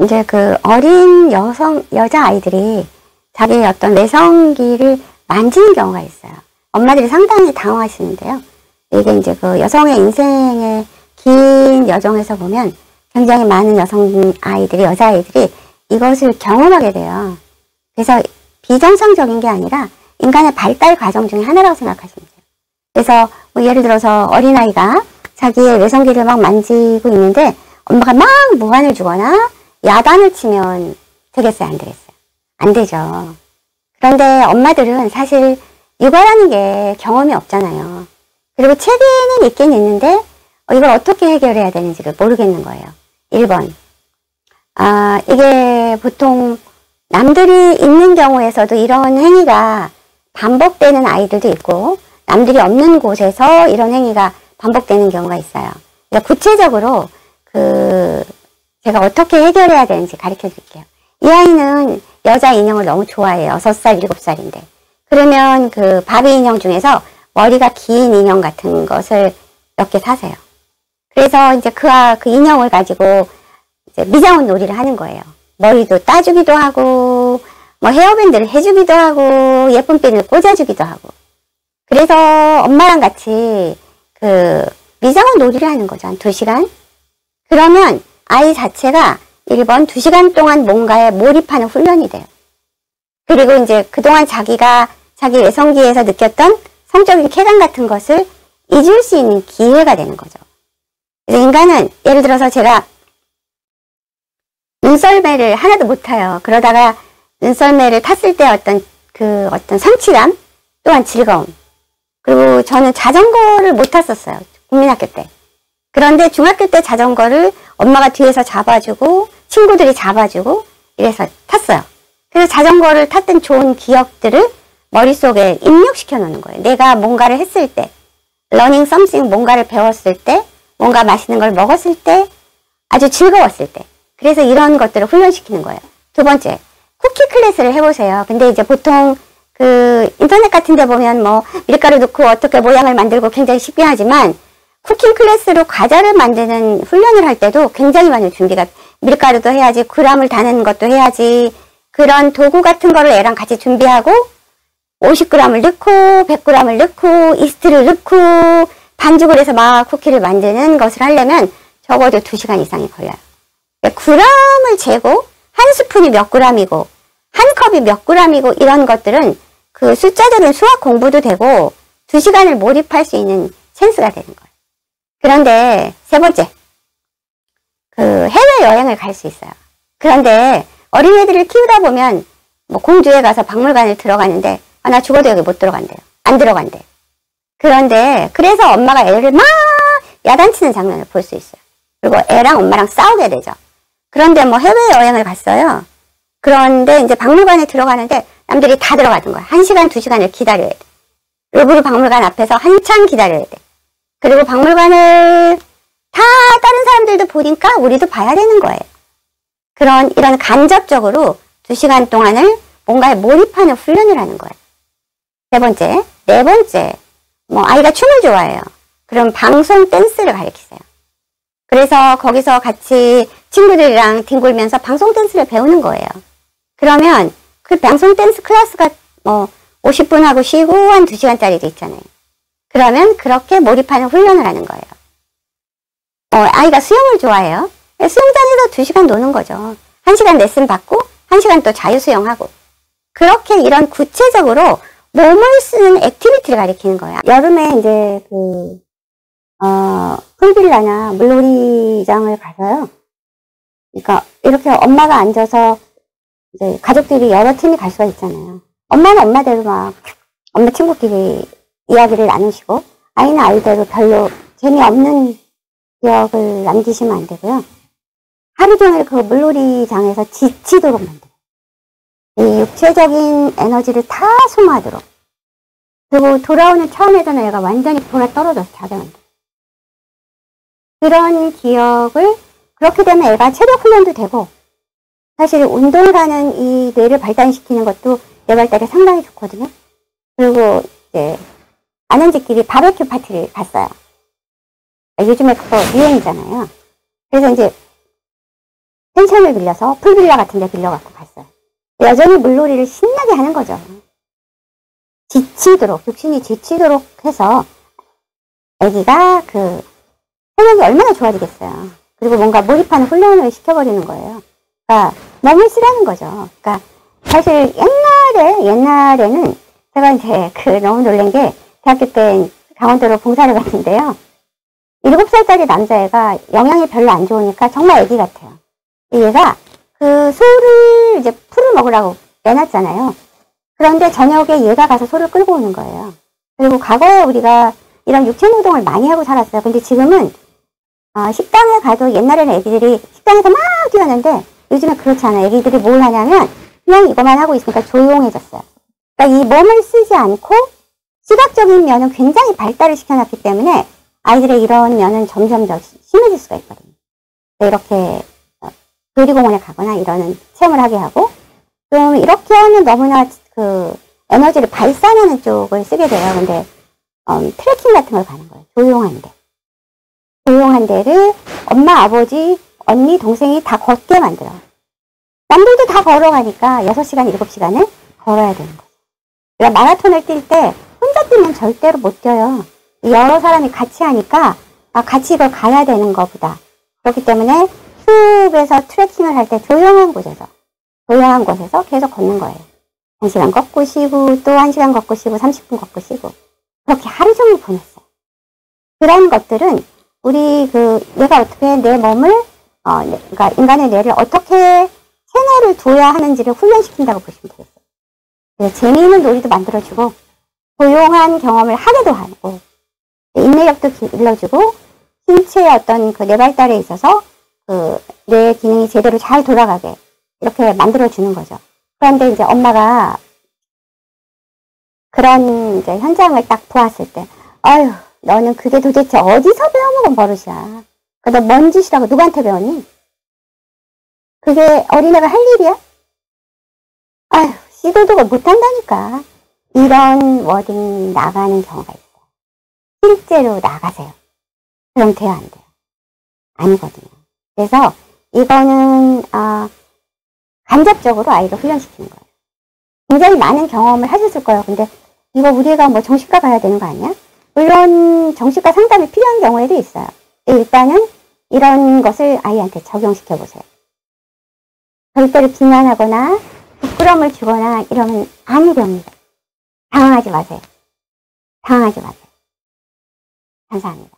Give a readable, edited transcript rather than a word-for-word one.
이제 그 어린 여자아이들이 자기의 어떤 내성기를 만지는 경우가 있어요. 엄마들이 상당히 당황하시는데요. 이게 이제 그 여성의 인생의 긴 여정에서 보면 굉장히 많은 여자아이들이 이것을 경험하게 돼요. 그래서 비정상적인 게 아니라 인간의 발달 과정 중에 하나라고 생각하시면 돼요. 그래서 뭐 예를 들어서 어린아이가 자기의 내성기를 막 만지고 있는데 엄마가 막 무한을 주거나 야단을 치면 되겠어요? 안 되겠어요? 안 되죠. 그런데 엄마들은 사실 육아라는 게 경험이 없잖아요. 그리고 책에는 있긴 있는데 이걸 어떻게 해결해야 되는지를 모르겠는 거예요. 1번. 이게 보통 남들이 있는 경우에서도 이런 행위가 반복되는 아이들도 있고 남들이 없는 곳에서 이런 행위가 반복되는 경우가 있어요. 그러니까 구체적으로 제가 어떻게 해결해야 되는지 가르쳐 드릴게요. 이 아이는 여자 인형을 너무 좋아해요. 6살, 7살인데. 그러면 그 바비 인형 중에서 머리가 긴 인형 같은 것을 몇 개 사세요. 그래서 이제 그 인형을 가지고 이제 미장원 놀이를 하는 거예요. 머리도 따주기도 하고, 뭐 헤어밴드를 해주기도 하고, 예쁜 핀을 꽂아주기도 하고. 그래서 엄마랑 같이 미장원 놀이를 하는 거죠. 한 2시간. 그러면 아이 자체가 1번 2시간 동안 뭔가에 몰입하는 훈련이 돼요. 그리고 이제 그동안 자기가 자기 외성기에서 느꼈던 성적인 쾌감 같은 것을 잊을 수 있는 기회가 되는 거죠. 그래서 인간은 예를 들어서 제가 눈썰매를 하나도 못 타요. 그러다가 눈썰매를 탔을 때 어떤 성취감 또한 즐거움. 그리고 저는 자전거를 못 탔었어요. 국민학교 때. 그런데 중학교 때 자전거를 엄마가 뒤에서 잡아주고 친구들이 잡아주고 이래서 탔어요. 그래서 자전거를 탔던 좋은 기억들을 머릿속에 입력시켜 놓는 거예요. 내가 뭔가를 했을 때, learning something 뭔가를 배웠을 때, 뭔가 맛있는 걸 먹었을 때, 아주 즐거웠을 때. 그래서 이런 것들을 훈련시키는 거예요. 2번째, 쿠키 클래스를 해보세요. 근데 이제 보통 인터넷 같은 데 보면 뭐 밀가루 넣고 어떻게 모양을 만들고 굉장히 쉽게 하지만 쿠킹 클래스로 과자를 만드는 훈련을 할 때도 굉장히 많은 준비가, 밀가루도 해야지, 그람을 다는 것도 해야지, 그런 도구 같은 거를 애랑 같이 준비하고 50g을 넣고 100g을 넣고 이스트를 넣고 반죽을 해서 막 쿠키를 만드는 것을 하려면 적어도 2시간 이상이 걸려요. g을 재고 한 스푼이 몇 g이고 한 컵이 몇 g이고 이런 것들은 그 숫자적인 수학 공부도 되고 2시간을 몰입할 수 있는 찬스가 되는 거예요. 그런데 3번째, 해외여행을 갈 수 있어요. 그런데 어린애들을 키우다 보면 뭐 공주에 가서 박물관을 들어가는데 나 죽어도 여기 못 들어간대요. 안 들어간대. 그런데 그래서 엄마가 애를 막 야단치는 장면을 볼 수 있어요. 그리고 애랑 엄마랑 싸우게 되죠. 그런데 뭐 해외여행을 갔어요. 그런데 이제 박물관에 들어가는데 남들이 다 들어가는 거야. 1시간, 2시간을 기다려야 돼. 루브르 박물관 앞에서 한참 기다려야 돼. 그리고 박물관을 다 다른 사람들도 보니까 우리도 봐야 되는 거예요. 이런 간접적으로 2시간 동안을 뭔가에 몰입하는 훈련을 하는 거예요. 3번째, 4번째, 뭐 아이가 춤을 좋아해요. 그럼 방송 댄스를 가르치세요. 그래서 거기서 같이 친구들이랑 뒹굴면서 방송 댄스를 배우는 거예요. 그러면 그 방송 댄스 클래스가 뭐 50분 하고 쉬고 한 2시간짜리도 있잖아요. 그러면 그렇게 몰입하는 훈련을 하는 거예요. 아이가 수영을 좋아해요. 수영장에서 2시간 노는 거죠. 1시간 레슨 받고 1시간 또 자유수영하고. 그렇게 이런 구체적으로 몸을 쓰는 액티비티를 가리키는 거예요. 여름에 이제 풀빌라나 물놀이장을 가서요. 그러니까 이렇게 엄마가 앉아서 이제 가족들이 여러 팀이 갈 수가 있잖아요. 엄마는 엄마대로 막 엄마 친구끼리 이야기를 나누시고 아이는 아이대로 별로 재미없는 기억을 남기시면 안 되고요. 하루 종일 그 물놀이장에서 지치도록 만들어요. 이 육체적인 에너지를 다 소모하도록. 그리고 돌아오는 차원에서는 얘가 완전히 돌아 떨어져서 자게 만들어요. 그런 기억을, 그렇게 되면 애가 체력 훈련도 되고, 사실 운동을 하는 이 뇌를 발달시키는 것도 뇌 발달에 상당히 좋거든요. 그리고 이제 아는 집끼리 바베큐 파티를 갔어요. 요즘에 그거 유행이잖아요. 그래서 이제 펜션을 빌려서 풀빌라 같은 데 빌려갖고 갔어요. 여전히 물놀이를 신나게 하는 거죠. 지치도록, 육신이 지치도록 해서 애기가 그 체력이 얼마나 좋아지겠어요. 그리고 뭔가 몰입하는 훈련을 시켜버리는 거예요. 그러니까 몸을 쓰라는 거죠. 그러니까 사실 옛날에는 제가 이제 너무 놀란 게 대학교 때 강원도로 봉사를 갔는데요. 7살짜리 남자애가 영양이 별로 안 좋으니까 정말 애기 같아요. 얘가 그 소를 이제 풀을 먹으라고 내놨잖아요. 그런데 저녁에 얘가 가서 소를 끌고 오는 거예요. 그리고 과거에 우리가 이런 육체노동을 많이 하고 살았어요. 근데 지금은 식당에 가도 옛날에는 애기들이 식당에서 막 뛰었는데 요즘은 그렇지 않아요. 애기들이 뭘 하냐면 그냥 이것만 하고 있으니까 조용해졌어요. 그러니까 이 몸을 쓰지 않고 시각적인 면은 굉장히 발달을 시켜놨기 때문에 아이들의 이런 면은 점점 더 심해질 수가 있거든요. 이렇게 놀이공원에 가거나 이러는 체험을 하게 하고 좀 이렇게 하면 너무나 그 에너지를 발산하는 쪽을 쓰게 돼요. 근데 트레킹 같은 걸 가는 거예요. 조용한 데. 조용한 데를 엄마, 아버지, 언니, 동생이 다 걷게 만들어. 남들도 다 걸어가니까 6시간, 7시간을 걸어야 되는 거죠. 그러니까 마라톤을 뛸 때 혼자 뛰면 절대로 못 뛰어요. 여러 사람이 같이 하니까 같이 이걸 가야 되는 거보다. 그렇기 때문에 숲에서 트레킹을 할 때 조용한 곳에서 계속 걷는 거예요. 1시간 걷고 쉬고 또 1시간 걷고 쉬고 30분 걷고 쉬고 그렇게 하루 종일 보냈어요. 그런 것들은 우리 내가 어떻게 내 몸을 그러니까 인간의 뇌를 어떻게 채널을 둬야 하는지를 훈련시킨다고 보시면 되겠어요. 재미있는 놀이도 만들어주고 조용한 경험을 하게도 하고 인내력도 길러주고 신체의 어떤 그 뇌발달에 있어서 뇌 기능이 제대로 잘 돌아가게 이렇게 만들어주는 거죠. 그런데 이제 엄마가 그런 이제 현장을 딱 보았을 때, 아유, 너는 그게 도대체 어디서 배워먹은 버릇이야. 너 뭔 짓이라고 누구한테 배웠니? 그게 어린애가 할 일이야? 아유, 시도도 못한다니까. 이런 워딩이 나가는 경우가 있어요. 실제로 나가세요. 그럼 돼요, 안 돼요? 아니거든요. 그래서 이거는 간접적으로 아이를 훈련시키는 거예요. 굉장히 많은 경험을 하셨을 거예요. 근데 이거 우리 애가 뭐 정신과 가야 되는 거 아니야? 물론 정신과 상담이 필요한 경우에도 있어요. 일단은 이런 것을 아이한테 적용시켜 보세요. 절대로 비난하거나 부끄러움을 주거나 이러면 아니 됩니다. 당황하지 마세요. 당황하지 마세요. 감사합니다.